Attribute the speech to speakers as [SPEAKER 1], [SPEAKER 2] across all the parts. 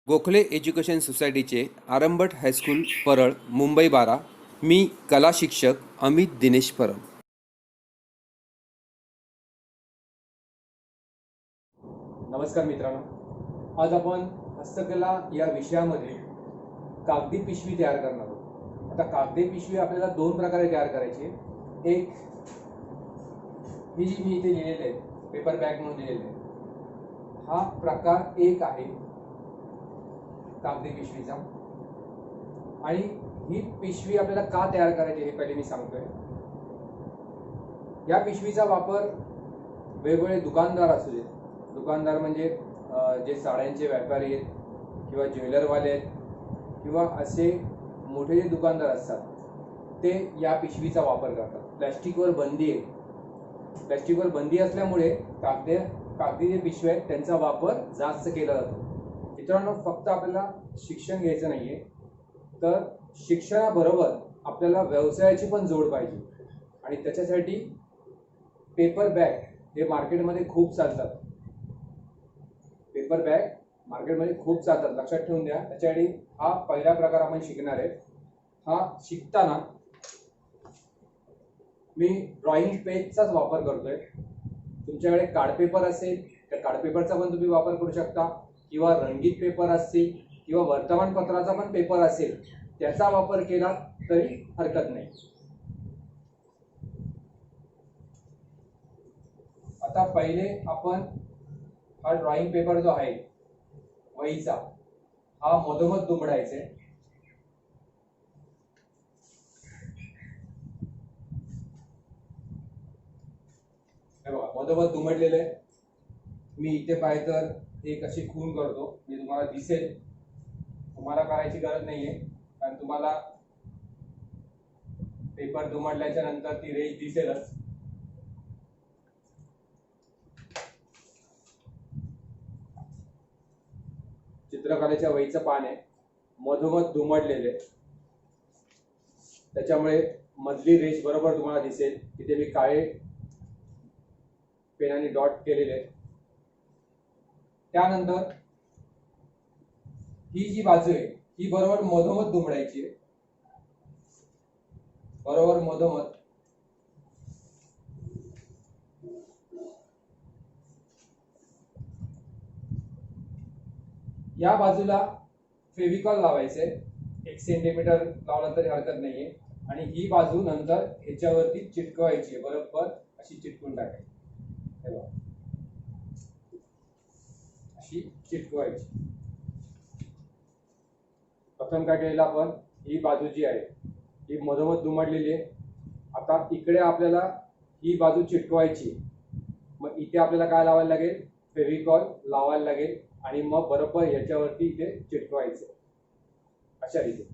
[SPEAKER 1] Gokhale education सोसायटीचे आरंभट high school Parel Mumbai 12. मी कला शिक्षक अमित दिनेश परब.
[SPEAKER 2] नमस्कार मित्रांनो, आज आपण हस्तकला या विषयामध्ये कागदी पिशवी तयार करणार आहोत. आता कागदी पिशवी आपल्याला दोन प्रकारे तयार करायची आहे. एक ही जी मी इथे लिहिलेली आहे, पेपर बॅग म्हणून लिहिलेली आहे, हा प्रकार एक आहे कागदी पिशवीचा. आणि ही पिशवी आपल्याला का तयार करायची हे पहिले मी सांगतोय. या पिशवीचा वापर वेगवेगळे दुकानदार असू देत, दुकानदार म्हणजे जे साड्यांचे व्यापारी आहेत किंवा ज्वेलरवाले आहेत किंवा असे मोठे जे दुकानदार असतात ते या पिशवीचा वापर करतात. प्लॅस्टिकवर बंदी आहे. प्लॅस्टिकवर बंदी असल्यामुळे कागदी जे पिशव्या आहेत त्यांचा वापर जास्त केला जातो. मित्रांनो, फक्त आपल्याला शिक्षण घ्यायचं नाहीये, तर शिक्षणाबरोबर आपल्याला व्यवसायाची पण जोड पाहिजे. आणि त्याच्यासाठी पेपर बॅग हे मार्केटमध्ये खूप चालतात. पेपर बॅग मार्केटमध्ये खूप चालतात, लक्षात ठेवून द्या. त्याच्यासाठी हा पहिला प्रकार आपण शिकणार आहे. हा शिकताना मी ड्रॉइंग पेजचाच वापर करतोय. तुमच्याकडे कार्ड पेपर असेल तर कार्ड पेपरचा पण तुम्ही वापर करू शकता, किंवा रंगीत पेपर असतील किंवा वर्तमानपत्राचा पण पेपर असेल त्याचा वापर केला तरी हरकत नाही. आता पहिले आपण हा ड्रॉइंग पेपर जो आहे वहीचा, हा मधोमध दुमडायचे. मधोमध दुमडलेले. मी इथे पाहिजे तर एक अशी खून करतो, मी तुम्हाला दिसेल. तुम्हाला करायची गरज नाहीये, कारण तुम्हाला पेपर दुमडल्याच्या नंतर ती रेष दिसेलच. चित्रकलेच्या वहीचं पान आहे, मधोमध दुमडलेले, त्याच्यामुळे मधली रेष बरोबर तुम्हाला दिसेल. तिथे मी काळे पेनाने डॉट केलेले. त्यानंतर ही जी बाजू आहे ही बरोबर मधोमध दुमडायची आहे, बरोबर मधोमध. या बाजूला फेविकॉल लावायचे, 1 सेंटीमीटर लावला तरी हरकत नाहीये. आणि ही बाजू नंतर ह्याच्यावरती चिटकवायची, बरोबर अशी चिटकून टाकायची. अशी चिटकवायची. प्रथम काय केलेलं आपण, ही बाजू जी आहे ही मधोमध दुमडलेली आहे. आता इकडे आपल्याला ही बाजू चिटकवायची. मग इथे आपल्याला काय लावायला लागेल, फेविकॉल लावायला लागेल आणि मग बरोबर याच्यावरती इथे चिटकवायचं अशा रीती.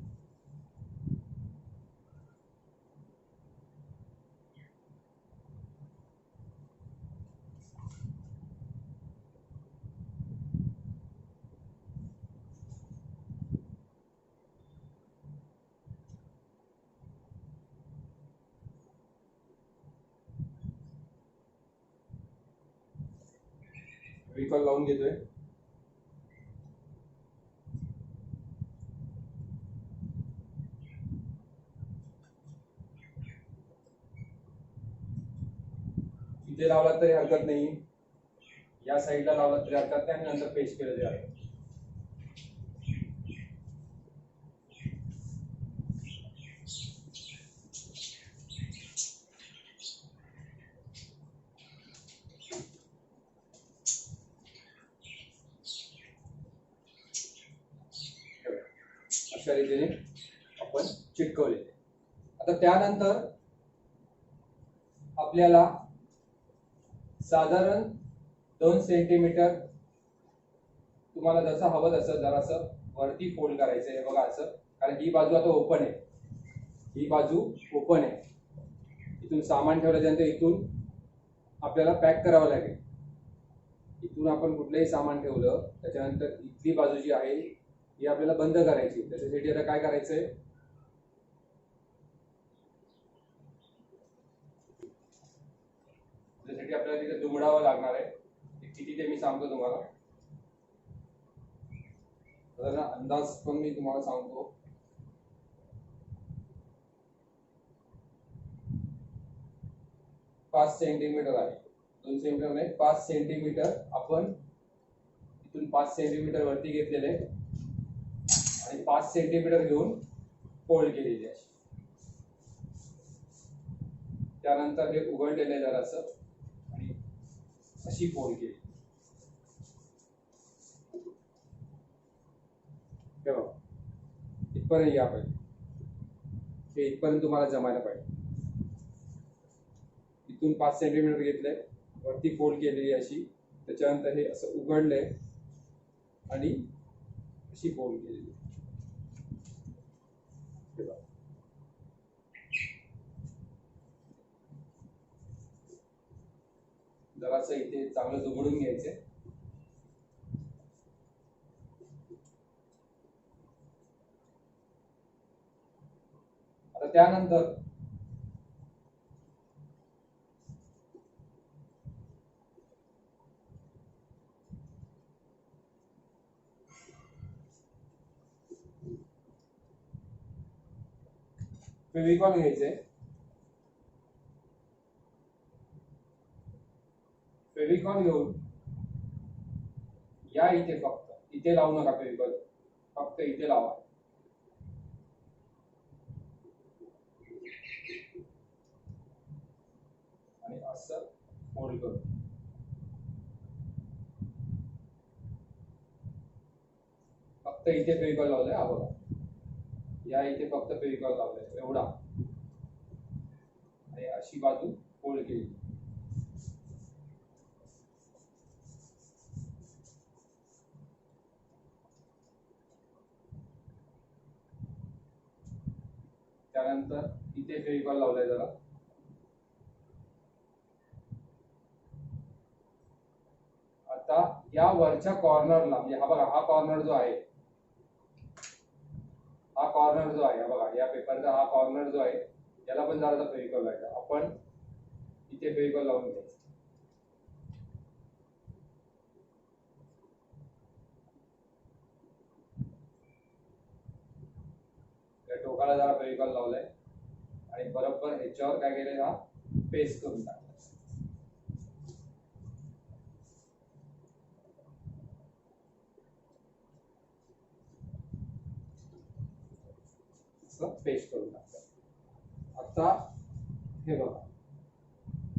[SPEAKER 2] फेविकॉल लावून घेतोय. इथे लावला तरी हरकत नाही, या साईडला लावला तरी हरकत नाही, आणि नंतर पेस्ट केलं तरी हरकत. अशा रीतीने आपण चिटकवले. आता त्यानंतर आपल्याला साधारण 2 सेंटीमीटर तुम्हाला जसं हवं तसं जरासं वरती फोल्ड करायचं आहे. बघा असं, कारण ही बाजू आता ओपन आहे, ही बाजू ओपन आहे. इथून सामान ठेवल्यानंतर इथून आपल्याला पॅक करावं लागेल. इथून आपण कुठलंही सामान ठेवलं त्याच्यानंतर इथली बाजू जी आहे ही आपल्याला बंद करायची. त्याच्यासाठी आता काय करायचंय, त्यासाठी आपल्याला तिथे दुमडावं लागणार आहे. किती ते मी सांगतो तुम्हाला. साधारण अंदाज पण मी तुम्हाला सांगतो. 5 सेंटीमीटर आहे. 2 सेंटीमीटर नाही, 5 सेंटीमीटर आपण इथून 5 सेंटीमीटर वरती घेतलेले आणि 5 सेंटीमीटर घेऊन फोल्ड केलेली आहे. त्यानंतर हे उघडलेले जरासं आणि अशी फोल्ड केली. तेव्हा इथपर्यंत या पाहिजे, हे इथपर्यंत तुम्हाला जमायला पाहिजे. इथून 5 सेंटीमीटर घेतलंय, वरती फोल्ड केलेली अशी, त्याच्यानंतर हे असं उघडलंय आणि अशी फोल्ड केलेली. जरासं इथे चांगलं दुमडून घ्यायचंय. आता त्यानंतर फेविकॉल घ्यायचंय. फेविकॉल घेऊन या इथे, फक्त इथे लावू नका फेविकॉल, फक्त इथे लावा. आणि असं फोल्ड करू. फक्त इथे फेविकॉल लावलंय, हा बघा, या इथे फक्त फेविकॉल लावलंय एवढा, आणि अशी बाजू फोल्ड केली. त्यानंतर इथे फेविकॉल लावलाय जरा. आता या वरच्या कॉर्नरला, म्हणजे हा बघा, हा कॉर्नर जो आहे, हा कॉर्नर जो आहे, हा बघा, या पेपरचा हा कॉर्नर जो आहे, याला पण जरा फेविकॉल लावायचा. आपण इथे फेविकॉल लावून घ्यायचं. त्या टोकाला जरा फेविकॉल लावलाय आणि बरोबर ह्याच्यावर काय केलंय, हा पेस्ट करून टाकला. पेस्ट करून टाकलं. आता हे बघा,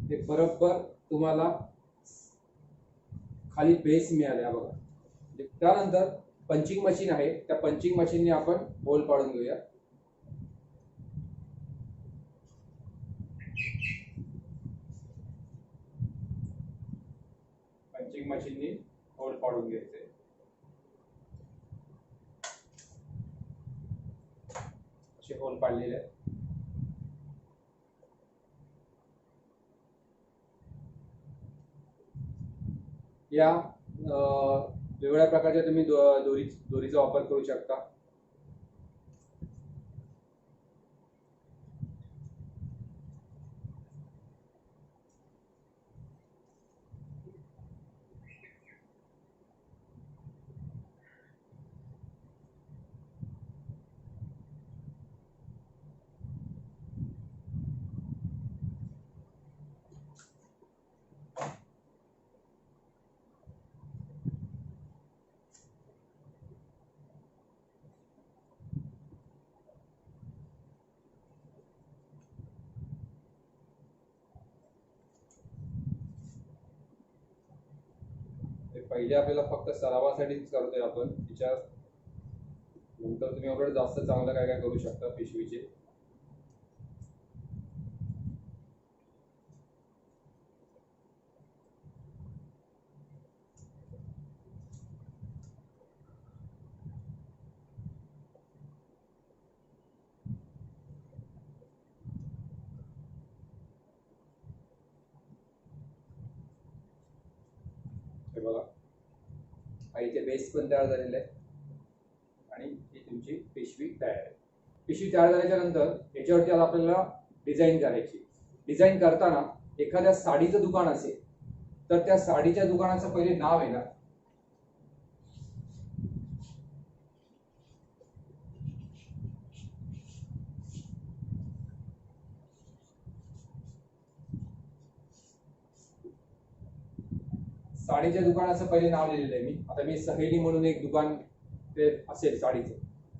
[SPEAKER 2] हे बरोबर तुम्हाला खाली बेस मिळाला बघा. त्यानंतर पंचिंग मशीन आहे, त्या पंचिंग मशीनने आपण होल पाडून घेऊया. पंचिंग मशीनने होल पाडून घ्यायचे. असे होल पाडलेले आहेत. या वेगवेगळ्या प्रकारच्या तुम्ही दोरीचा वापर करू शकता. पहिले आपल्याला फक्त सरावासाठीच करतोय आपण. तिच्या नंतर तुम्ही ऑर्डर जास्त चांगलं काय काय करू शकता पिशवीचे. हे बघा, इथे बेस पण तयार झालेला आहे आणि ही तुमची पिशवी तयार आहे. पिशवी तयार झाल्याच्या नंतर याच्यावरती आता आपल्याला डिझाईन करायची. डिझाईन करताना एखाद्या साडीचं दुकान असेल तर त्या साडीच्या दुकानाचं पहिले नाव आहे ना, साडीच्या दुकानाचं पहिले नाव लिहिलेलं आहे मी. आता मी सहेली म्हणून एक दुकान ते असेल साडीचं,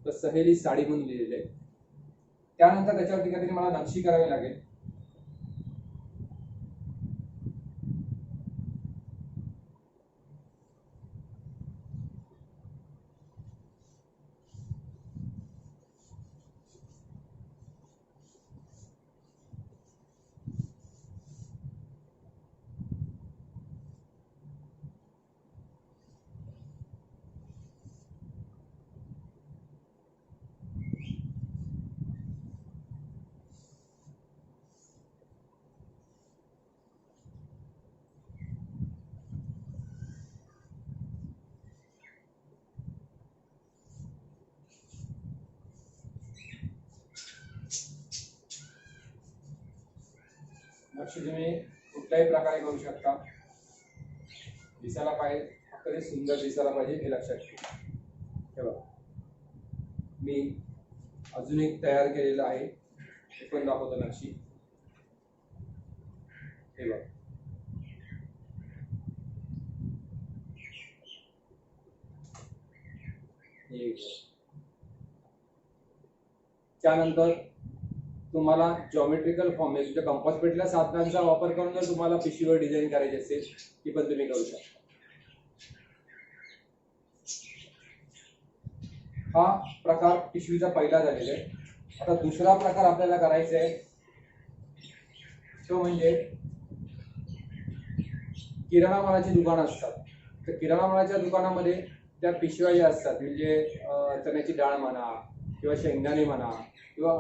[SPEAKER 2] तर सहेली साडी म्हणून लिहिलेलं आहे. त्यानंतर त्याच्यावरती काहीतरी मला नक्षी करावी लागेल. नक्षी तुम्ही कुठल्याही प्रकारे करू शकता. दिसायला पाहिजे, कधी सुंदर दिसायला पाहिजे हे लक्षात ठेवा. हे बघा, मी अजून एक तयार केलेलं आहे, ते पण दाखवतो नक्षी. हे बघा, त्यानंतर तुम्हाला जॉमेट्रिकल फॉर्म म्हणजे कंपास पेटल्या साधनांचा वापर करून जर तुम्हाला पिशवीवर डिझाईन करायची असेल ती पण तुम्ही करू शकता. हा प्रकार पिशवीचा पहिला झालेला आहे. आता दुसरा प्रकार आपल्याला करायचा आहे तो म्हणजे किराणा मालाची दुकानं असतात. तर किराणा मालाच्या दुकानामध्ये त्या पिशव्या ज्या असतात म्हणजे चण्याची डाळ म्हणा किंवा शेंगदाणे म्हणा किंवा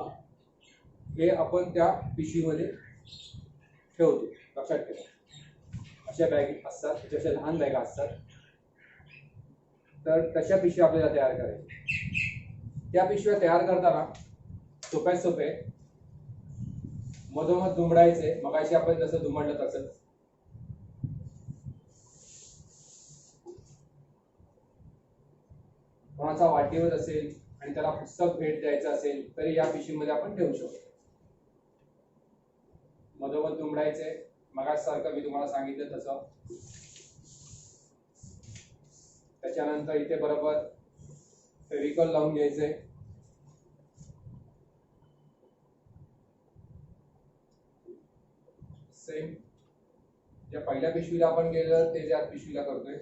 [SPEAKER 2] हे आपण त्या पिशवीमध्ये ठेवतो. लक्षात ठेवा, अशा बॅग असतात, जशा लहान बॅगा असतात, तर तशा पिशव्या आपल्याला तयार करायच्या. त्या पिशव्या तयार करताना सोपे मधोमध दुमडायचे. मगाशी आपण जसं दुमडलं तसं कोणाचा वाढदिवस असेल आणि त्याला पुस्तक भेट द्यायचं असेल तरी या पिशवीमध्ये आपण ठेवू शकतो. मधोमध दुमडायचे, मगासारखं मी तुम्हाला सांगितलं तसं. त्याच्यानंतर इथे बरोबर फेविकॉल लावून घ्यायचे. सेम ज्या पहिल्या पिशवीला आपण केलं ते ज्या पिशवीला करतोय.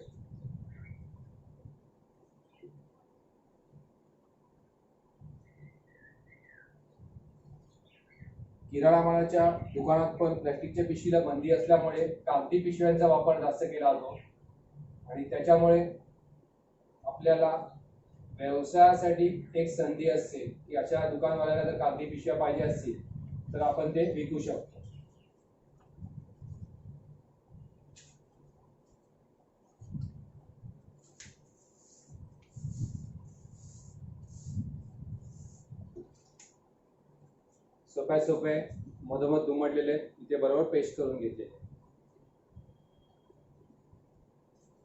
[SPEAKER 2] किराणा मालाच्या दुकानात पण प्लास्टिकच्या पिशवीला बंदी असल्यामुळे कागदी पिशव्यांचा वापर जास्त केला जातो आणि त्याच्यामुळे आपल्याला व्यवसायासाठी एक संधी असते की अशा दुकानवाल्याला जर कागदी पिशव्या पाहिजे असतील तर आपण ते विकू शकतो. सोपे मधोमध दुमडलेले इथे बरोबर पेस्ट करून घेतले.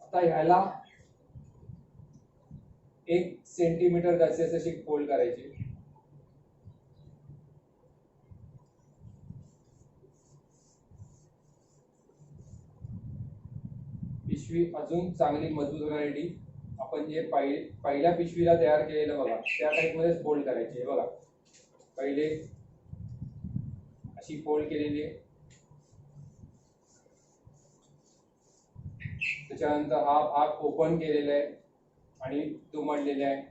[SPEAKER 2] आता ह्याला 1 सेंटीमीटर जास्तीत अशी फोल्ड करायची. पिशवी अजून चांगली मजबूत होण्यासाठी आपण जे पहिल्या पिशवीला तयार केलेलं बघा त्या टाईप मध्ये फोल्ड करायची. हे बघा, पहिले अशी फोल्ड केलेली आहे. त्याच्यानंतर हा भाग ओपन केलेला आहे आणि दुमडलेला आहे.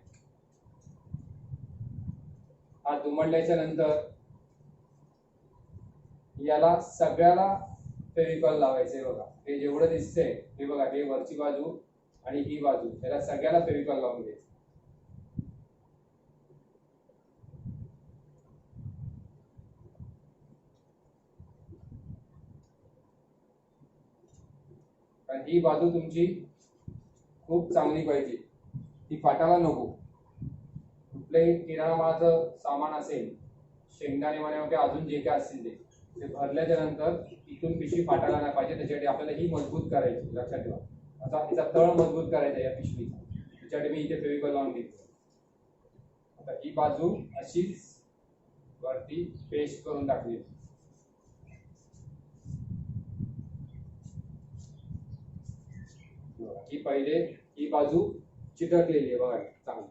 [SPEAKER 2] हा दुमडल्याच्या नंतर याला सगळ्याला फेविकॉल लावायचं आहे. बघा, हे जेवढं दिसतंय हे बघा, हे वरची बाजू आणि ही बाजू, याला सगळ्याला फेविकॉल लावून द्यायचं. ही बाजू तुमची खूप चांगली पाहिजे, ती फाटायला नको. कुठल्याही किराणा मालाचं सामान असेल, शेंगदाणे म्हणा किंवा अजून जे काय असतील ते भरल्याच्या नंतर इथून पिशवी फाटायला नाही पाहिजे. त्याच्यासाठी आपल्याला ही मजबूत करायची. लक्षात ठेवा, आता हिचा तळ मजबूत करायचा या पिशवीचा. त्याच्यासाठी मी इथे फेविकॉल लावून घेतो. आता ही बाजू अशीच वरती पेस्ट करून टाकली. ही पहिले ही बाजू चिटकलेली आहे बघा चांगली.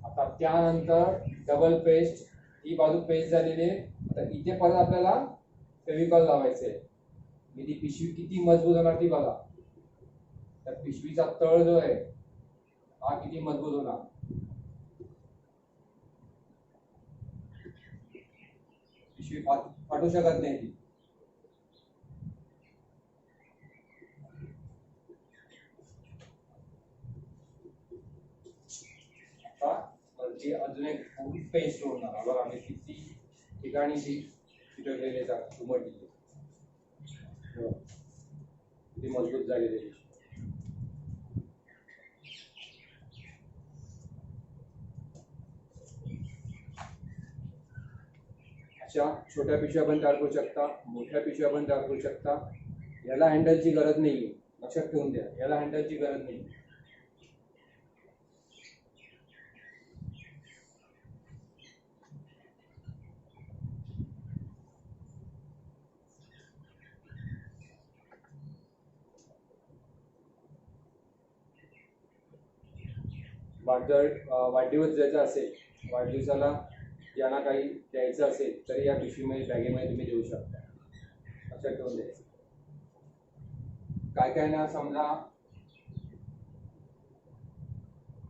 [SPEAKER 2] आता त्यानंतर डबल पेस्ट, ही बाजू पेस्ट झालेली आहे. आता इथे परत आपल्याला फेविकॉल लावायचं आहे. मी ती पिशवी किती मजबूत होणार ती बघा. त्या पिशवीचा तळ जो आहे हा किती मजबूत होणार. पिशवी फाटू शकत नाही ती. आता वरती अजून एक फुल पेस्ट होणार बघा. मी किती ठिकाणी ती चिटकलेली उमटली, किती मजबूत झालेली आहे. अशा छोट्या पिशव्या पण तयार करू शकता, मोठ्या पिशव्या पण तयार करू शकता. याला हँडलची गरज नाहीये, लक्षात ठेवून द्या. याला हँडलची गरज नाही. वाढदिवस द्यायचा असेल, वाढदिवसाला ज्यांना काही द्यायचं असेल तरी या पिशवीमध्ये बॅगेमध्ये तुम्ही देऊ शकता. लक्षात ठेवून द्यायचं. काय काय ना समजा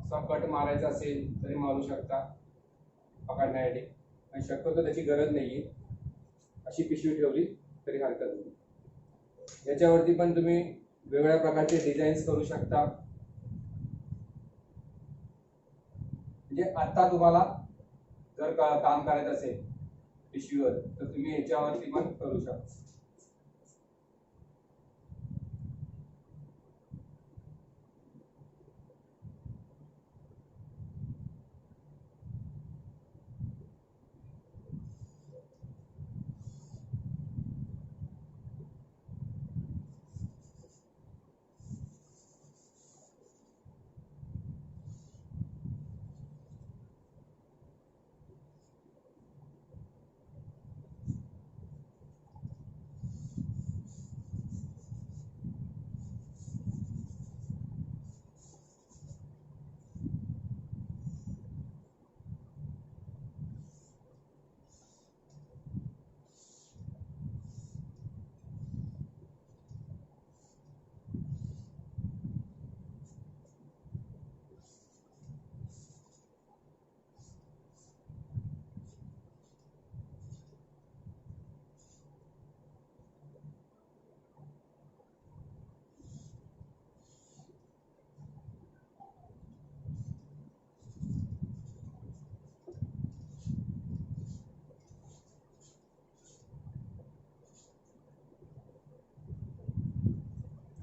[SPEAKER 2] असा कट मारायचा असेल तरी मारू शकता पकडण्यासाठी, आणि शक्यतो त्याची गरज नाहीये. अशी पिशवी ठेवली तरी हरकत नाही. याच्यावरती पण तुम्ही वेगवेगळ्या प्रकारचे डिझाईन्स करू शकता. म्हणजे आता तुम्हाला जर काम करायचं असेल पिशवीवर तर तुम्ही याच्यावरती पण करू शकता.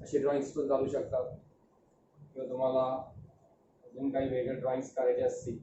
[SPEAKER 2] असे ड्रॉइंग्स पण चालू शकतात, किंवा तुम्हाला अजून काही वेगळे ड्रॉइंग्स करायचे असतील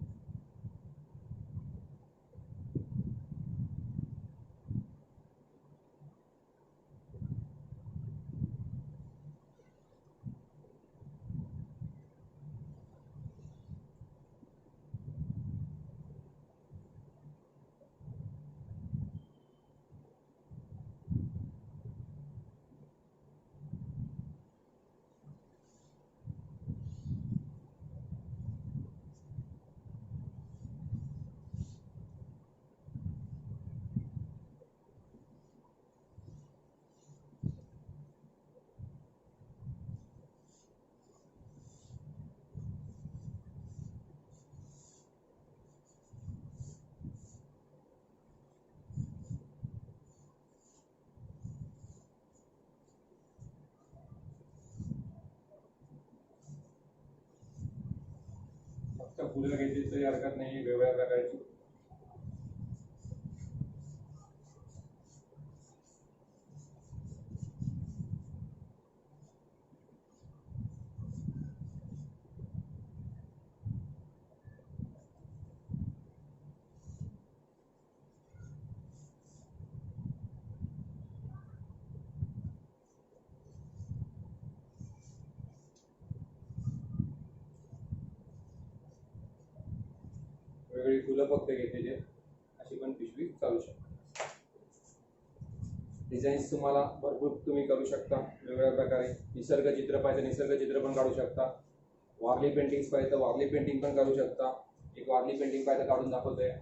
[SPEAKER 2] फक्त फुलं घेतली तरी हरकत नाही, वेगवेगळ्या प्रकारची. वेगळी फुलं फक्त घेतलेली अशी पण पिशवी चालू शकते. डिझाईन्स तुम्हाला भरपूर तुम्ही करू शकता वेगवेगळ्या प्रकारे. निसर्ग चित्र पाहिजे निसर्ग चित्र पण काढू शकता. वारली पेंटिंग्स पाहिजे तर वारली पेंटिंग पण काढू शकता. एक वारली पेंटिंग पाहिजे काढून दाखवतोय.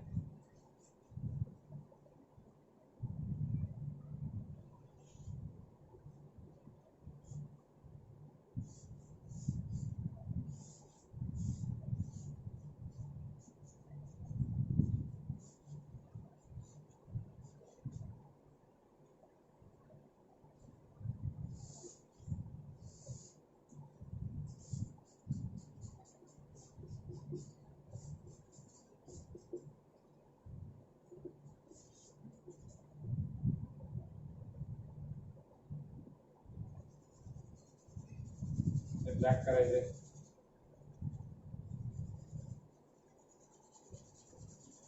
[SPEAKER 2] ब्लॅक करायचंय.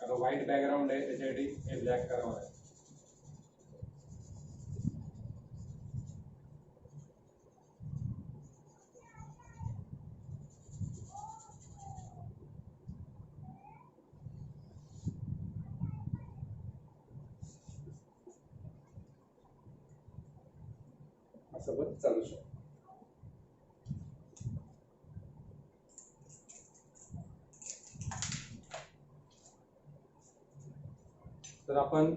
[SPEAKER 2] आता व्हाईट बॅकग्राऊंड आहे त्याच्यासाठी हे ब्लॅक करावं आहे. असं पण चालू शकतो. तर आपण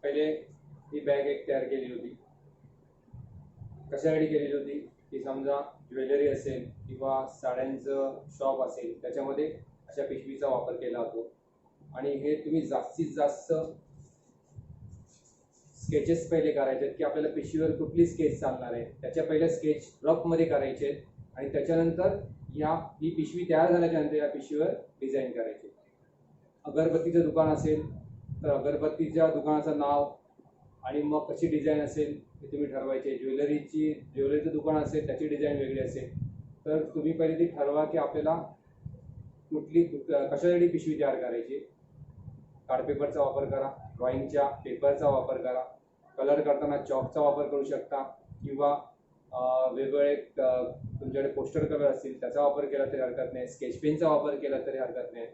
[SPEAKER 2] पहिले ही बॅग एक तयार केली होती. कशासाठी केलेली होती की समजा ज्वेलरी असेल किंवा साड्यांचं शॉप असेल त्याच्यामध्ये अशा पिशवीचा वापर केला जातो. आणि हे तुम्ही जास्तीत जास्त स्केचेस पहिले करायचे की आपल्याला पिशवीवर कुठली स्केच चालणार आहे त्याच्या पहिले स्केच रफमध्ये करायचे आणि त्याच्यानंतर ही पिशवी तयार झाल्याच्या नंतर या पिशवीवर डिझाईन करायचे. अगरबत्तीचं दुकान असेल तर अगरबत्तीच्या दुकानाचं नाव आणि मग कशी डिझाईन असेल हे तुम्ही ठरवायचे. ज्वेलरीचं दुकान असेल त्याची डिझाईन वेगळी असेल तर तुम्ही पहिले ती ठरवा की आपल्याला कशासाठी पिशवी तयार करायची. कार्ड पेपरचा वापर करा, ड्रॉइंगच्या पेपरचा वापर करा, कलर करताना चॉकचा वापर करू शकता किंवा वेगवेगळे तुमच्याकडे पोस्टर कलर असतील त्याचा वापर केला तरी हरकत नाही, स्केच पेनचा वापर केला तरी हरकत नाही.